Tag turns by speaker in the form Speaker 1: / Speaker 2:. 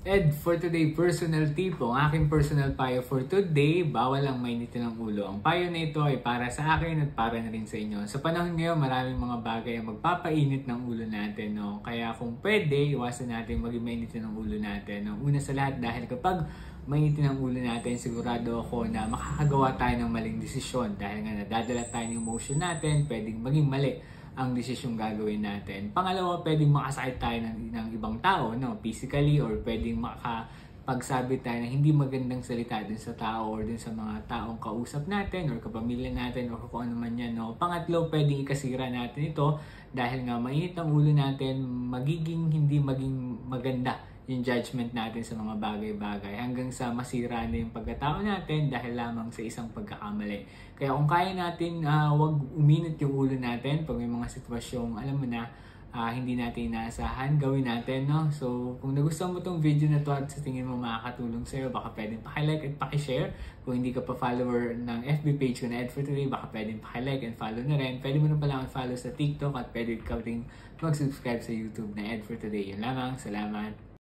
Speaker 1: Ed, for today, personal tip po. Ang aking personal payo for today, bawal ang mainitin ng ulo. Ang payo na ito ay para sa akin at para na rin sa inyo. Sa panahon ngayon, maraming mga bagay ang magpapainit ng ulo natin. No? Kaya kung pwede, iwasan natin maging mainitin ng ulo natin. No? Una sa lahat, dahil kapag mainitin ang ulo natin, sigurado ako na makakagawa tayo ng maling desisyon. Dahil nga nadadala tayo ng emotion natin, pwedeng maging mali ang desisyong gagawin natin. Pangalawa, pwedeng makasakit tayo ng ibang tao, no? Physically, or pwedeng makapagsabi tayo ng hindi magandang salita dun sa tao or dun sa mga taong kausap natin or kapamilya natin or kung ano man yan. No? Pangatlo, pwedeng ikasira natin ito dahil nga mainit ang ulo natin, hindi maging maganda yung judgment natin sa mga bagay-bagay hanggang sa masira na yung pagkatao natin dahil lamang sa isang pagkakamali. Kaya kung kaya natin, wag uminit yung ulo natin pag may mga sitwasyong, alam mo na, hindi natin inaasahan, gawin natin, no? So, kung nagustuhan mo tong video na to at sa tingin mo makakatulong sa'yo, baka pwedeng pakilike at pakishare. Kung hindi ka pa follower ng FB page ko na Ed for Today, baka pwedeng pakilike and follow na rin. Pwede mo na palang follow sa TikTok at pwede ka rin mag-subscribe sa YouTube na Ed for Today. Yun lamang, salamat!